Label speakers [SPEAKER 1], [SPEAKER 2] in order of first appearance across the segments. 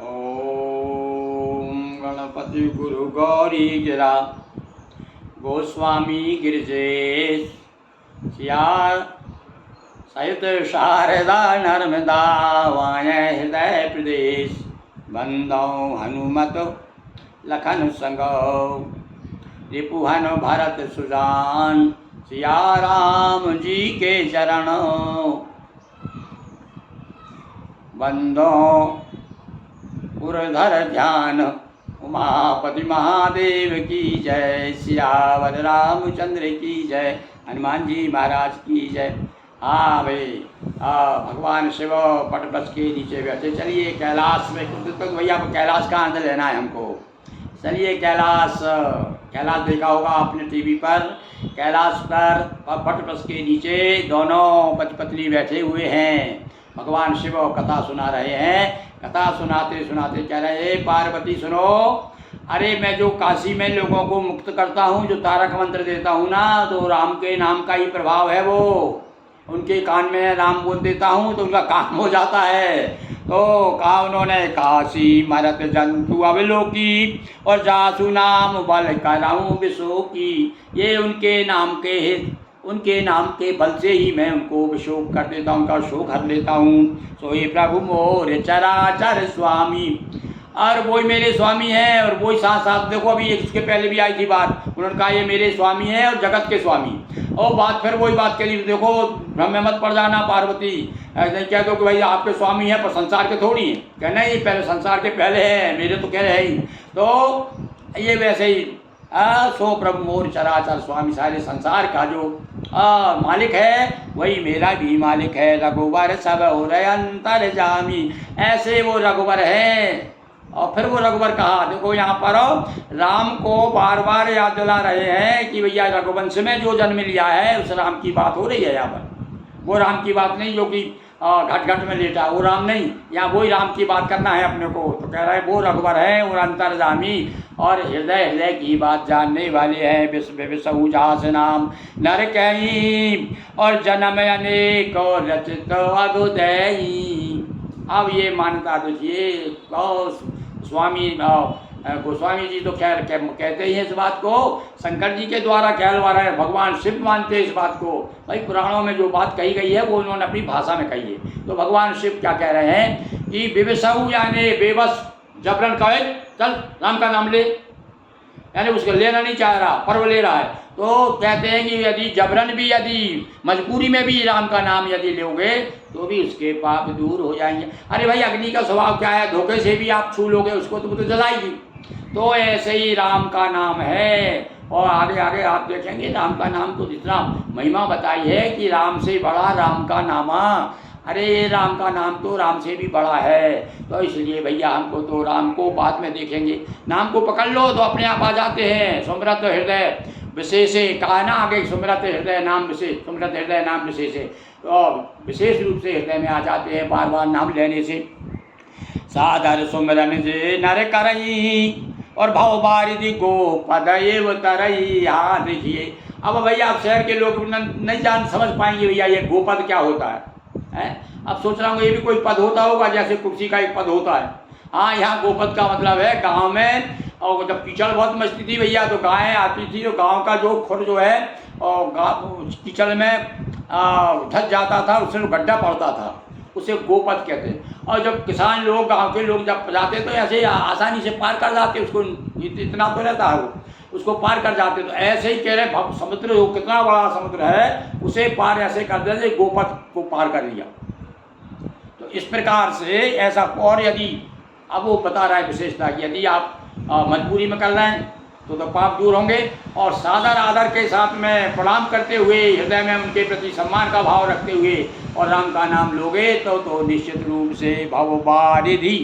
[SPEAKER 1] ओम गणपति गुरु गौरी गिरा गोस्वामी गिरिजेश सिया सहित शारदा नर्मदा वाय हृदय प्रदेश बंदौ हनुमत लखन संगौ रिपुहन भरत सुजान सिया राम जी के चरणों बंदो पुरधर ध्यान उमापति महादेव की जय सियावर रामचंद्र की जय हनुमान जी महाराज की जय। हाँ भाई भगवान शिव पट बस के नीचे बैठे। चलिए कैलाश में तो भैया कैलाश का आनंद लेना है हमको। चलिए कैलाश देखा होगा आपने टीवी पर। कैलाश पर पट बस के नीचे दोनों पति बैठे हुए हैं। भगवान शिव कथा सुना रहे हैं। कथा सुनाते सुनाते कह रहे हैं पार्वती सुनो, अरे मैं जो काशी में लोगों को मुक्त करता हूँ, जो तारक मंत्र देता हूँ ना, तो राम के नाम का ही प्रभाव है। वो उनके कान में राम बोल देता हूँ तो उनका काम हो जाता है। तो कहा उन्होंने काशी मरत जंतु अवलोकी और जासु नाम बल कराऊँ विशो की। ये उनके नाम के बल से ही मैं उनको विशोक कर देता हूँ, उनका शोक हर लेता हूँ। सो ये प्रभु मोर चराचर स्वामी, और वही मेरे स्वामी हैं। और वही साथ साथ देखो अभी इसके पहले भी आई थी बात, उन्होंने कहा ये मेरे स्वामी हैं और जगत के स्वामी। और बात फिर वही बात करी, देखो भ्रम में मत पड़ जाना पार्वती। ऐसे कह दो कि भाई आपके स्वामी हैं पर संसार के थोड़ी हैं। कहना ये पहले संसार के पहले हैं, मेरे तो कह रहे ही। तो ये वैसे ही सो प्रभु मोर चराचर स्वामी, सारे संसार का जो मालिक है वही मेरा भी मालिक है। रघुवर सब और अंतर जामी, ऐसे वो रघुवर है। और फिर वो रघुवर कहा, देखो यहाँ पर राम को बार बार याद दिला रहे हैं कि भैया रघुवंश में जो जन्म लिया है उस राम की बात हो रही है यहाँ पर। वो राम की बात नहीं जो कि घट घट में लेटा, वो राम नहीं, यहाँ वही राम की बात करना है अपने को। तो कह रहा है वो रघुवर है और अंतर्जामी और हृदय हृदय की बात जानने वाले हैं। विश्व विश्व जहास नाम नर कहीं और जन्म अनेक और रचित अदुदयी। अब ये मान्यता देखिए गोस्वामी जी तो खैर कहते ही हैं इस बात को, शंकर जी के द्वारा कहलवा रहे हैं, भगवान शिव मानते हैं इस बात को। भाई पुराणों में जो बात कही गई है वो उन्होंने अपनी भाषा में कही है। तो भगवान शिव क्या कह रहे हैं कि विवशऊ यानी बेबस जबरन कहे चल राम का नाम ले, यानी उसको लेना नहीं चाह रहा पर्व ले रहा है। तो कहते हैं कि यदि जबरन भी, यदि मजबूरी में भी राम का नाम यदि लोगे तो भी उसके पाप दूर हो जाएंगे। अरे भाई अग्नि का स्वभाव क्या है, धोखे से भी आप छू लोगे उसको तो वो तो जलाएगी। तो ऐसे ही राम का नाम है। और आगे आगे आप देखेंगे राम का नाम तो जितना महिमा बताई है कि राम से बड़ा राम का नामा। अरे राम का नाम तो राम से भी बड़ा है। तो इसलिए भैया हमको तो राम को बाद में देखेंगे, नाम को पकड़ लो तो अपने आप आ जाते हैं। सुमरत हृदय विशेष कहा ना आगे, सुमरत हृदय नाम विशेष, सुमरत हृदय नाम विशेष है। तो विशेष रूप से हृदय में आ जाते हैं बार बार नाम लेने से। सादर सुमरन जे नर करई और भव बारिधि गो पदएव तरई। हाँ देखिए अब भैया आप शहर के लोग नहीं समझ पाएंगे भैया ये गोपद क्या होता है। अब सोच रहा हूँ ये भी कोई पद होता होगा जैसे कुर्सी का एक पद होता है। हाँ यहाँ गोपद का मतलब है गांव में, और जब कीचड़ बहुत मचती थी भैया तो गायें आती थी, तो गांव का जो खुर जो है और कीचड़ में धस जाता था, उससे गड्ढा पड़ता था, उसे गोपद कहते हैं। और जब किसान लोग गांव के लोग जब जाते तो ऐसे आसानी से पार कर जाते, उसको इतना तो रहता है वो, उसको पार कर जाते। तो ऐसे ही कह रहे समुद्र कितना बड़ा समुद्र है उसे पार ऐसे कर देते, गोपद को पार कर लिया। तो इस प्रकार से ऐसा। और यदि अब वो बता रहा है विशेषता कि यदि आप मजबूरी में कर रहे हैं तो पाप दूर होंगे। और सादर आदर के साथ में प्रणाम करते हुए, हृदय में उनके प्रति सम्मान का भाव रखते हुए और राम का नाम लोगे तो निश्चित रूप से भव बारिधि,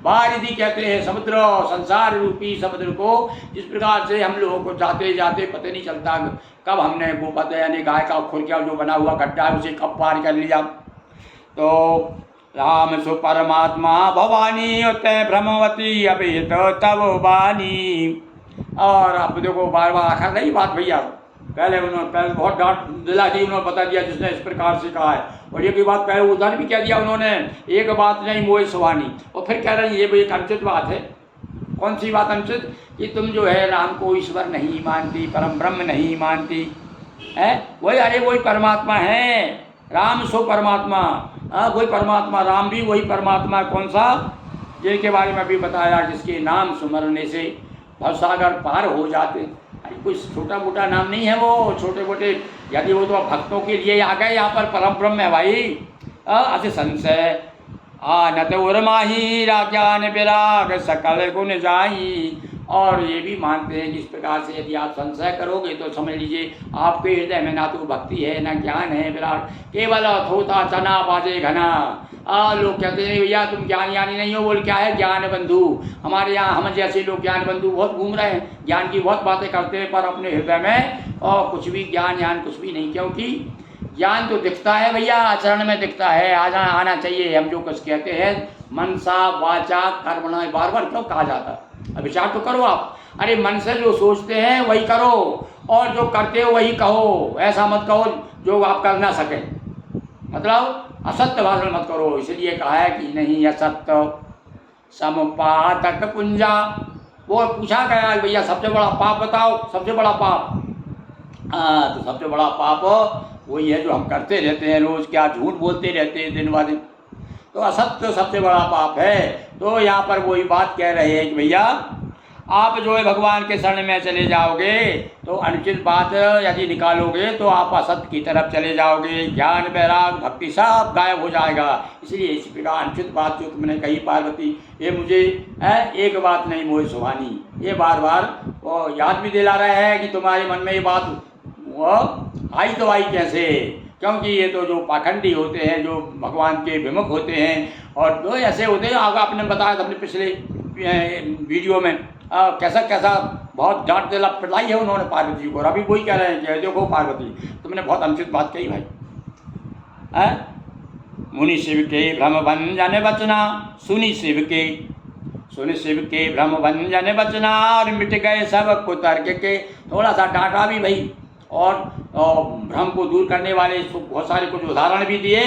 [SPEAKER 1] बारिधि कहते हैं समुद्र, संसार रूपी समुद्र को। जिस प्रकार से हम लोगों को जाते जाते पता नहीं चलता कब हमने गोपद यानी गाय का खुर क्या जो बना हुआ गड्ढा है उसे कब पार कर लिया। तो राम सु परमात्मा भवानी उतय भ्रमवती अभित तब बानी। और अब देखो बार बार आखिर नहीं बात भैया, पहले बहुत डांट दिला दी, उन्होंने बता दिया जिसने इस प्रकार से कहा है। और एक बात पहले उधर भी कह दिया उन्होंने, एक बात नहीं मोए सुहानी। और फिर कह रहे हैं ये भी एक अनुचित बात है। कौन सी बात अनुचित? कि तुम जो है राम को ईश्वर नहीं मानती, परम ब्रह्म नहीं मानती है। वही, अरे वही परमात्मा है, राम सो परमात्मा। वही परमात्मा, राम भी वही परमात्मा। कौन सा? जिनके बारे में अभी बताया, जिसके नाम सुमरने से भवसागर पार हो जाते। अरे कोई छोटा मोटा नाम नहीं है वो, छोटे मोटे। यदि वो तो भक्तों के लिए आ गए, यहाँ पर परम ब्रह्म है भाई। अति संशय न तो उर्माही ज्ञान विराग सकल गुण जाई। और ये भी मानते हैं कि इस प्रकार से यदि आप संशय करोगे तो समझ लीजिए आपके हृदय में ना तो भक्ति है, ना ज्ञान है, विराट केवल थोथा चना बाजे घना। लोग कहते हैं भैया तुम ज्ञान यानी नहीं हो। बोल क्या है? ज्ञान बंधु। हमारे यहाँ हम जैसे लोग ज्ञान बंधु बहुत घूम रहे हैं, ज्ञान की बहुत बातें करते हैं, पर अपने हृदय में और कुछ भी ज्ञान यान कुछ भी नहीं। क्योंकि ज्ञान तो दिखता है भैया, आचरण में दिखता है, आना चाहिए। हम जो कुछ कहते हैं मनसा वाचा कर्मणा, बार बार क्यों कहा जाता है? अब विचार तो करो आप। अरे मन से जो सोचते हैं वही करो, और जो करते हो वही कहो। ऐसा मत कहो जो आप कर ना सके, मतलब असत्य भाषण मत करो। इसलिए कहा है कि नहीं असत्य समपातक पुंजा। वो पूछा गया भैया सबसे बड़ा पाप बताओ, सबसे बड़ा पाप। तो सबसे बड़ा पाप वही है जो हम करते रहते हैं रोज, क्या झूठ बोलते रहते हैं दिन ब दिन। तो असत्य सबसे बड़ा पाप है। तो यहाँ पर वही बात कह रहे हैं कि भैया आप जो है भगवान के शरण में चले जाओगे तो अनुचित बात यदि निकालोगे तो आप असत्य की तरफ चले जाओगे। ज्ञान वैराग भक्ति सब गायब हो जाएगा। इसलिए इस प्रकार अनुचित बात जो तुमने कही पार्वती, ये मुझे एक बात नहीं मोहे सुहानी, ये बार बार याद भी दिला रहा है कि तुम्हारे मन में ये बात वो आई तो आई कैसे? क्योंकि ये तो जो पाखंडी होते हैं, जो भगवान के विमुख होते हैं, और जो ऐसे होते हैं, आगे आपने बताया था अपने पिछले वीडियो में कैसा बहुत डांट दिला पिलाई है उन्होंने पार्वती को। और अभी वही कह रहे हैं कि देखो पार्वती तुमने बहुत अनुचित बात कही भाई। मुनि शिव के भ्रम भंजन बचना, सुनि शिव के भ्रम भंजन बचना, और मिट गए सब कुतर्क के। थोड़ा सा डांटा भी भाई, और भ्रम को दूर करने वाले बहुत सारे कुछ उदाहरण भी दिए।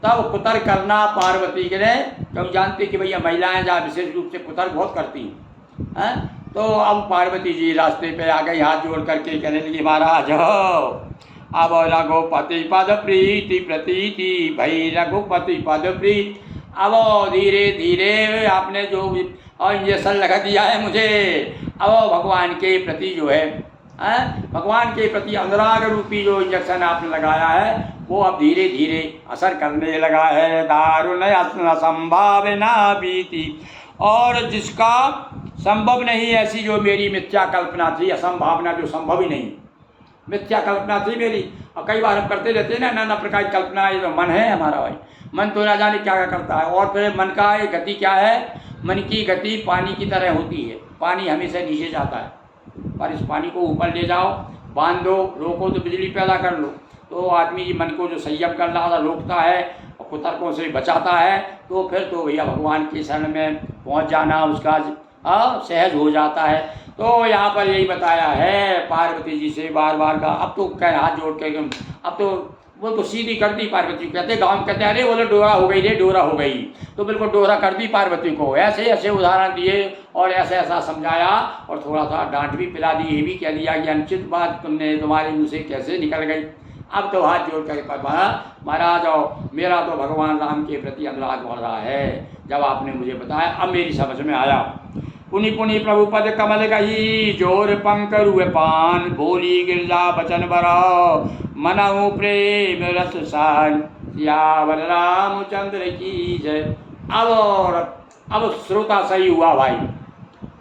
[SPEAKER 1] तब कुतर्क करना पार्वती के ने, क्योंकि जानते कि भैया महिलाएं जहाँ विशेष रूप से कुतर्क बहुत करती हैं। तो अब पार्वती जी रास्ते पे आ गई, हाथ जोड़ करके कहने लगी महाराज अब रघुपति पद प्रीति प्रतीति भई रघुपति पद प्रीति। अब धीरे धीरे आपने जो इंजेक्शन लगा दिया है मुझे, अब भगवान के प्रति जो है भगवान के प्रति अनुराग रूपी जो इंजेक्शन आपने लगाया है वो अब धीरे धीरे असर करने लगा है। दारुण असंभावना बीती, और जिसका संभव नहीं ऐसी जो मेरी मिथ्या कल्पना थी, असंभावना जो संभव ही नहीं, मिथ्या कल्पना थी मेरी। और कई बार हम करते रहते हैं ना नाना प्रकार की कल्पना। ये तो मन है हमारा भाई, मन तो ना जाने क्या क्या करता है। और फिर मन का एक गति क्या है? मन की गति पानी की तरह होती है। पानी हमेशा नीचे जाता है, पर इस पानी को ऊपर ले जाओ, बांध दो, रोको तो बिजली पैदा कर लो। तो आदमी मन को जो संयम कर रहा था रोकता है और कुतर्कों से बचाता है, तो फिर तो भैया भगवान के शरण में पहुंच जाना उसका सहज हो जाता है। तो यहाँ पर यही बताया है पार्वती जी से बार बार का। अब तो कह हाथ जोड़ के अब तो वो तो सीधी कर दी पार्वती को। कहते गाँव कहते अरे बोले डोरा हो गई रे, डोरा हो गई। तो बिल्कुल डोरा कर दी पार्वती को। ऐसे ऐसे उदाहरण दिए और ऐसा ऐसा समझाया और थोड़ा सा डांट भी पिला दी। ये भी कह दिया कि अनुचित बात तुमने तुम्हारे मुँह से कैसे निकल गई। अब तो हाथ जोड़ कर महाराज और मेरा तो भगवान राम के प्रति अनुराग बढ़ रहा है। जब आपने मुझे बताया अब मेरी समझ में आया। पुनि पुनि प्रभु पद कमल गही, जोर पंक रुए पान, बोली गिरजा बचन बराओ, मनहु प्रेम रस सान, सियावर रामचंद्र की जय। अब श्रोता सही हुआ भाई।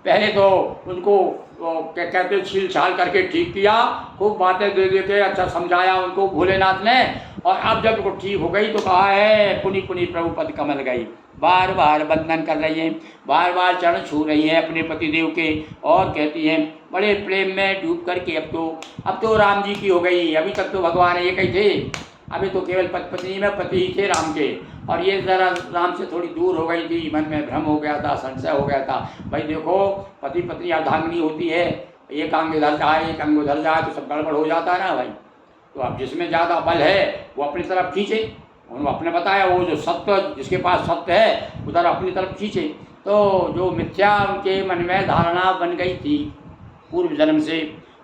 [SPEAKER 1] पहले तो उनको क्या कहते छील छाल करके ठीक किया, खूब बातें दे दे के अच्छा समझाया उनको भोलेनाथ ने। और अब जब वो ठीक हो गई तो कहा है पुनि पुनि प्रभु पद कमल गई। बार बार वंदन कर रही हैं, बार बार चरण छू रही हैं अपने पतिदेव के, और कहती हैं बड़े प्रेम में डूब करके अब तो राम जी की हो गई। अभी तक तो भगवान एक ही थे, अभी तो केवल पत्नी में पति ही थे राम के। और ये ज़रा राम से थोड़ी दूर हो गई थी, मन में भ्रम हो गया था, संशय हो गया था। भाई देखो पति पत्नी अर्धांगिनी होती है, एक अंग इधर जाए एक अंग उधर जाए तो सब गड़बड़ हो जाता है ना भाई। तो अब जिसमें ज़्यादा बल है वो अपनी तरफ खींचे। उन्होंने अपने बताया वो जो सत्य जिसके पास सत्य है उधर अपनी तरफ खींचे। तो जो मिथ्या उनके मन में धारणा बन गई थी पूर्व जन्म से,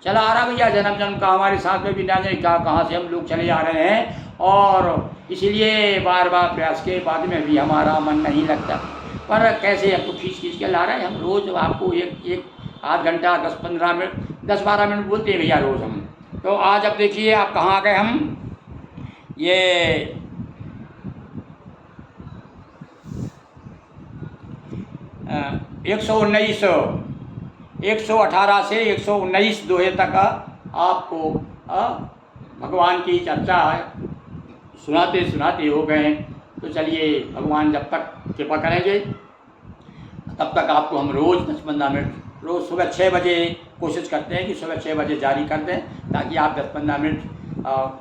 [SPEAKER 1] चला आ रहा भैया जन्म जन्म का हमारे साथ में भी ना जाने क्या कहाँ से हम लोग चले जा रहे हैं, और इसलिए बार बार प्रयास के बाद में भी हमारा मन नहीं लगता। पर कैसे अब तो खींच खींच के ला रहे हैं हम रोज़ आपको एक एक आध घंटा 10-15 मिनट 10-12 मिनट बोलते हैं भैया रोज़ हम। तो आज अब देखिए आप कहाँ आ गए हम, ये 119 118 से 119 दोहे तक आपको भगवान की चर्चा सुनाते सुनाते हो गए। तो चलिए भगवान जब तक कृपा करेंगे तब तक आपको हम रोज़ 10-15 मिनट रोज़ सुबह 6 बजे कोशिश करते हैं कि सुबह 6 बजे जारी कर दें, ताकि आप 10-15 मिनट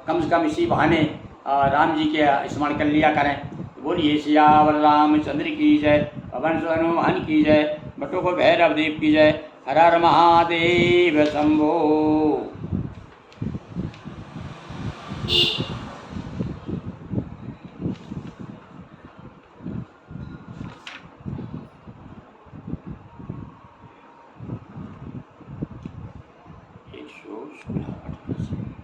[SPEAKER 1] कम से कम इसी बहाने राम जी के स्मरण कर लिया करें। बोलिए सियावर रामचंद्र की जय, पवन सुत हनुमान की जय, बटोक भैरव देव की जय, हर हर महादेव शंभो। एक 116